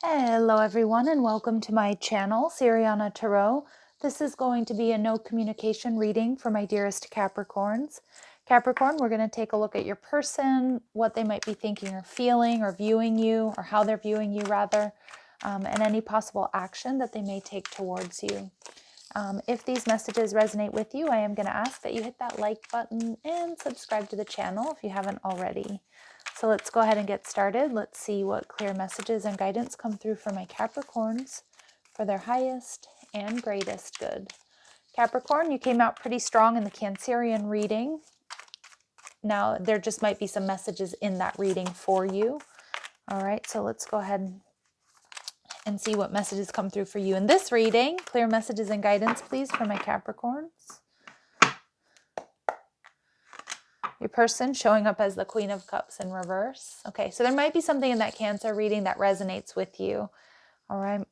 Hello everyone and welcome to my channel, Siriana Tarot. This is going to be a no communication reading for my dearest Capricorns. Capricorn, we're going to take a look at your person, what they might be thinking or feeling or viewing you, or how they're viewing you rather, and any possible action that they may take towards you. If these messages resonate with you, I am going to ask that you hit that like button and subscribe to the channel if you haven't already. So let's go ahead and get started. Let's see what clear messages and guidance come through for my Capricorns for their highest and greatest good. Capricorn, you came out pretty strong in the Cancerian reading. Now, there just might be some messages in that reading for you. All right, so let's go ahead and see what messages come through for you in this reading. Clear messages and guidance, please, for my Capricorns. Your person showing up as the Queen of Cups in reverse. Okay, so there might be something in that Cancer reading that resonates with you. All right.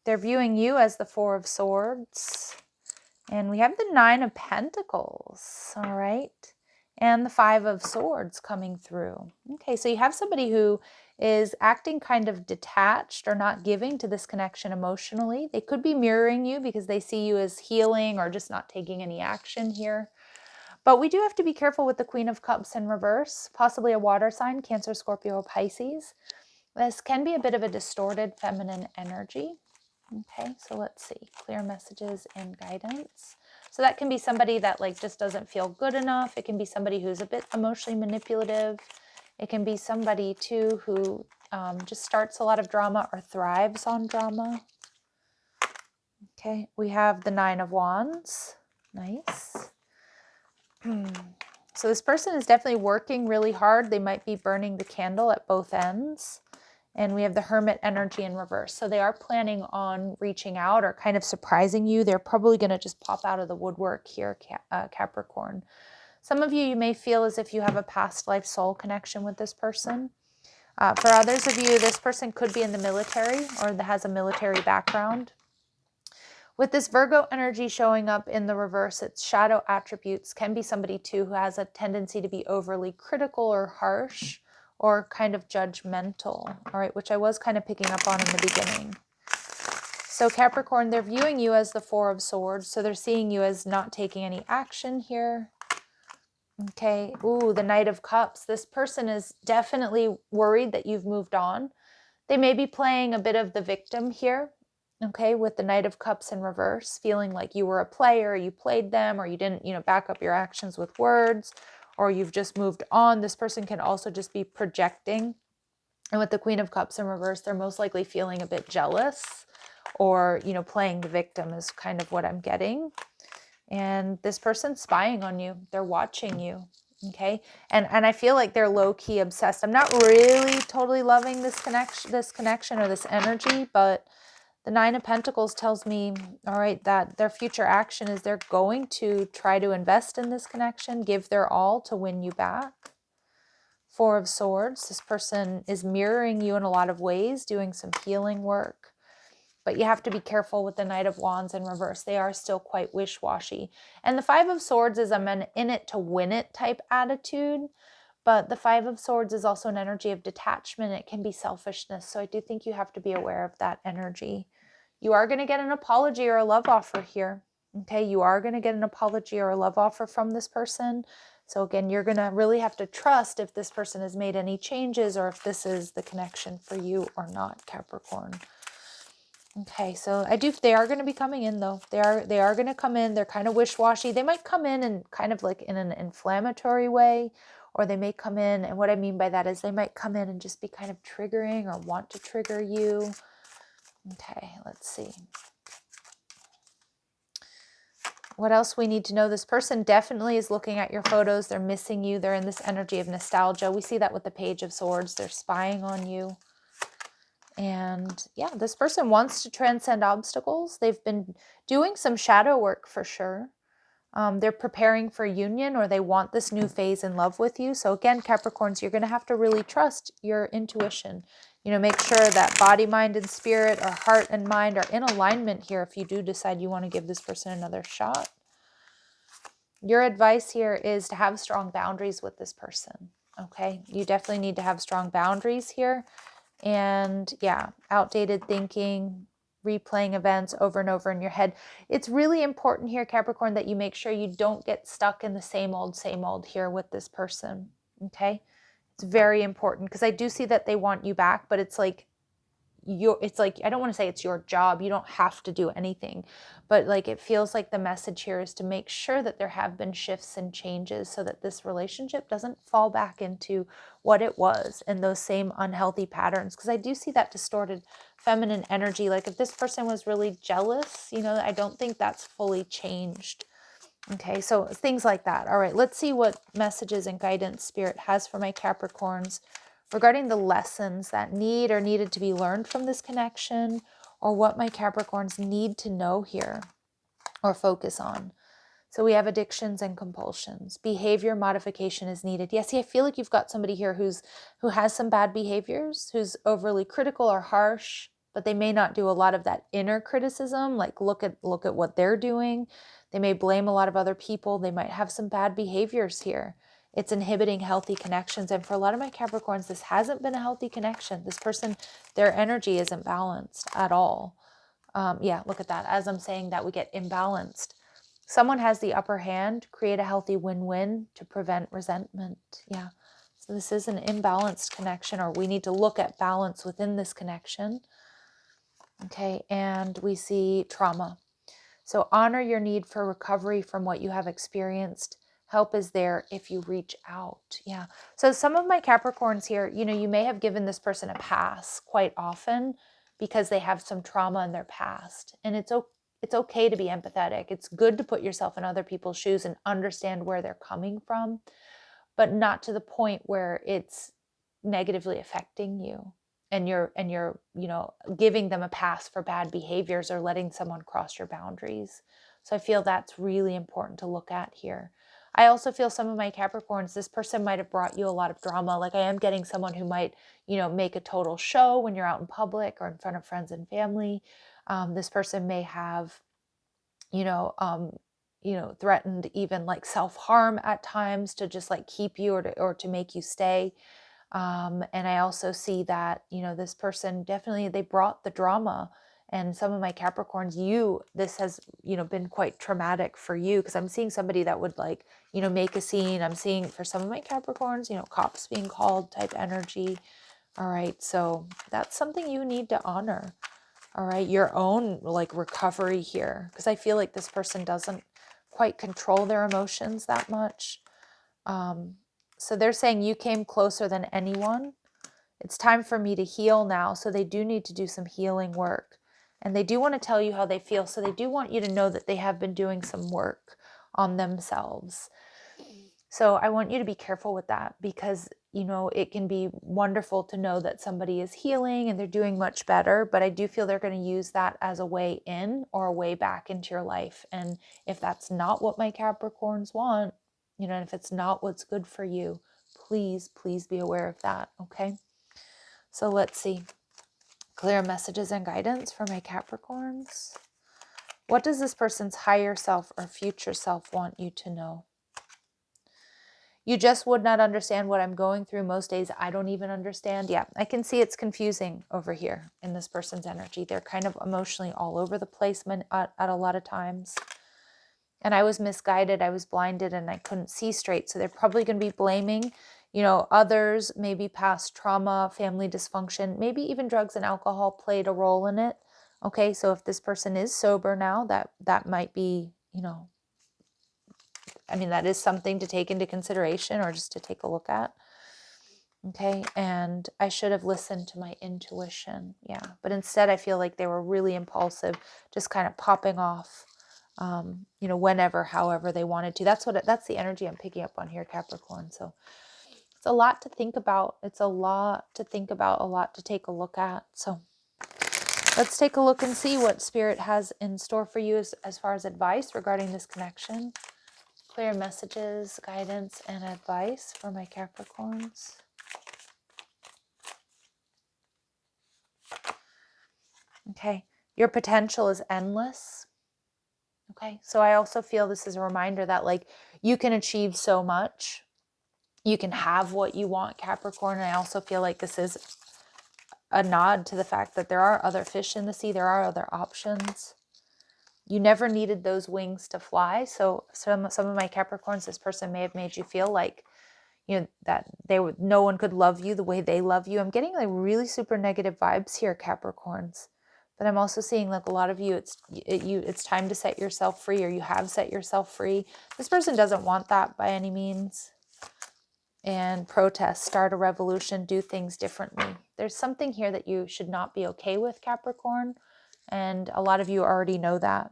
They're viewing you as the Four of Swords. And we have the Nine of Pentacles. All right. And the Five of Swords coming through. Okay, so you have somebody who is acting kind of detached or not giving to this connection emotionally. They could be mirroring you because they see you as healing or just not taking any action here. But we do have to be careful with the Queen of Cups in reverse, possibly a water sign, Cancer, Scorpio, Pisces. This can be a bit of a distorted feminine energy. Okay, so let's see. Clear messages and guidance. So that can be somebody that just doesn't feel good enough. It can be somebody who's a bit emotionally manipulative. It can be somebody too who just starts a lot of drama or thrives on drama. Okay, we have the Nine of Wands. Nice. So this person is definitely working really hard. They might be burning the candle at both ends. And we have the Hermit energy in reverse. So they are planning on reaching out or kind of surprising you. They're probably going to just pop out of the woodwork here, Capricorn. Some of you may feel as if you have a past life soul connection with this person. For others of you, this person could be in the military or has a military background. With this Virgo energy showing up in the reverse, its shadow attributes can be somebody too who has a tendency to be overly critical or harsh or kind of judgmental, all right, which I was kind of picking up on in the beginning. So Capricorn, they're viewing you as the Four of Swords, so they're seeing you as not taking any action here. Okay, ooh, the Knight of Cups. This person is definitely worried that you've moved on. They may be playing a bit of the victim here, okay, with the Knight of Cups in reverse, feeling like you were a player, you played them, or you didn't, back up your actions with words, or you've just moved on. This person can also just be projecting. And with the Queen of Cups in reverse, they're most likely feeling a bit jealous or, playing the victim is kind of what I'm getting. And this person's spying on you. They're watching you. Okay. And I feel like they're low-key obsessed. I'm not really totally loving this connection or this energy, but the Nine of Pentacles tells me, all right, that their future action is they're going to try to invest in this connection, give their all to win you back. Four of Swords, this person is mirroring you in a lot of ways, doing some healing work. But you have to be careful with the Knight of Wands in reverse. They are still quite wish-washy. And the Five of Swords is an in it to win it type attitude. But the Five of Swords is also an energy of detachment. It can be selfishness. So I do think you have to be aware of that energy. You are going to get an apology or a love offer here. Okay, you are going to get an apology or a love offer from this person. So again, you're going to really have to trust if this person has made any changes or if this is the connection for you or not, Capricorn. Okay, so they are going to be coming in though. They are going to come in. They're kind of wish-washy. They might come in and kind of like in an inflammatory way, or they may come in, and what I mean by that is they might come in and just be kind of triggering or want to trigger you. Okay, let's see. What else we need to know? This person definitely is looking at your photos. They're missing you. They're in this energy of nostalgia. We see that with the Page of Swords. They're spying on you. And yeah, this person wants to transcend obstacles. They've been doing some shadow work for sure. They're preparing for union, or they want this new phase in love with you. So again, Capricorns, you're going to have to really trust your intuition. Make sure that body, mind, and spirit, or heart and mind are in alignment here if you do decide you want to give this person another shot. Your advice here is to have strong boundaries with this person. Okay, you definitely need to have strong boundaries here. And yeah, outdated thinking, replaying events over and over in your head. It's really important here, Capricorn, that you make sure you don't get stuck in the same old here with this person. Okay, it's very important because I do see that they want you back, but it's like I don't want to say it's your job, you don't have to do anything, but like it feels like the message here is to make sure that there have been shifts and changes so that this relationship doesn't fall back into what it was and those same unhealthy patterns, because I do see that distorted feminine energy. Like if this person was really jealous, I don't think that's fully changed. Okay, so things like that. All right, let's see what messages and guidance Spirit has for my Capricorns regarding the lessons that need or needed to be learned from this connection, or what my Capricorns need to know here or focus on. So we have addictions and compulsions. Behavior modification is needed. Yes, I feel like you've got somebody here who has some bad behaviors, who's overly critical or harsh, but they may not do a lot of that inner criticism, like look at what they're doing. They may blame a lot of other people. They might have some bad behaviors here. It's inhibiting healthy connections. And for a lot of my Capricorns, this hasn't been a healthy connection. This person, their energy isn't balanced at all. Yeah, look at that. As I'm saying that, we get imbalanced. Someone has the upper hand, create a healthy win-win to prevent resentment. Yeah, so this is an imbalanced connection, or we need to look at balance within this connection. Okay, and we see trauma. So honor your need for recovery from what you have experienced. Help is there if you reach out. Yeah. So some of my Capricorns here, you may have given this person a pass quite often because they have some trauma in their past. And it's okay to be empathetic. It's good to put yourself in other people's shoes and understand where they're coming from, but not to the point where it's negatively affecting you and you're giving them a pass for bad behaviors or letting someone cross your boundaries. So I feel that's really important to look at here. I also feel some of my Capricorns, this person might have brought you a lot of drama. Like I am getting someone who might make a total show when you're out in public or in front of friends and family. This person may have threatened even like self-harm at times to just like keep you or to make you stay. And I also see that, this person definitely, they brought the drama. And some of my Capricorns, this has, been quite traumatic for you, because I'm seeing somebody that would like, make a scene. I'm seeing for some of my Capricorns, cops being called type energy. All right. So that's something you need to honor. All right. Your own like recovery here, because I feel like this person doesn't quite control their emotions that much. So they're saying you came closer than anyone. It's time for me to heal now. So they do need to do some healing work. And they do want to tell you how they feel. So they do want you to know that they have been doing some work on themselves. So I want you to be careful with that, because, it can be wonderful to know that somebody is healing and they're doing much better. But I do feel they're going to use that as a way in or a way back into your life. And if that's not what my Capricorns want, and if it's not what's good for you, please be aware of that. Okay. So let's see. Clear messages and guidance for my Capricorns. What does this person's higher self or future self want you to know? You just would not understand what I'm going through. Most days I don't even understand. Yeah, I can see it's confusing over here in this person's energy. They're kind of emotionally all over the place at a lot of times. And I was misguided, I was blinded, and I couldn't see straight. So they're probably going to be blaming, others, maybe past trauma, family dysfunction, maybe even drugs and alcohol played a role in it. Okay, so if this person is sober now, that might be, that is something to take into consideration or just to take a look at. Okay, and I should have listened to my intuition. Yeah, but instead I feel like they were really impulsive, just kind of popping off. Whenever, however they wanted to. That's the energy I'm picking up on here, Capricorn. So it's a lot to think about. It's a lot to think about, a lot to take a look at. So let's take a look and see what Spirit has in store for you as far as advice regarding this connection. Clear messages, guidance, and advice for my Capricorns. Okay, your potential is endless. Okay, so I also feel this is a reminder that like you can achieve so much. You can have what you want, Capricorn. And I also feel like this is a nod to the fact that there are other fish in the sea. There are other options. You never needed those wings to fly. So some of my Capricorns, this person may have made you feel like, you know, that no one could love you the way they love you. I'm getting like really super negative vibes here, Capricorns. But I'm also seeing like a lot of you, it's time to set yourself free, or you have set yourself free. This person doesn't want that by any means. And protest, start a revolution, do things differently. There's something here that you should not be okay with, Capricorn. And a lot of you already know that.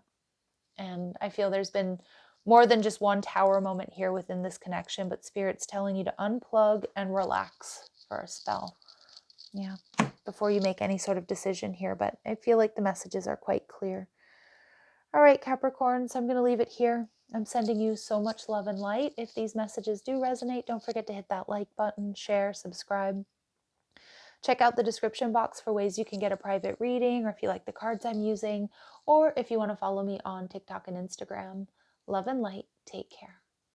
And I feel there's been more than just one tower moment here within this connection, but Spirit's telling you to unplug and relax for a spell. Yeah, before you make any sort of decision here, but I feel like the messages are quite clear. All right, Capricorns, I'm going to leave it here. I'm sending you so much love and light. If these messages do resonate, don't forget to hit that like button, share, subscribe. Check out the description box for ways you can get a private reading, or if you like the cards I'm using, or if you want to follow me on TikTok and Instagram. Love and light. Take care.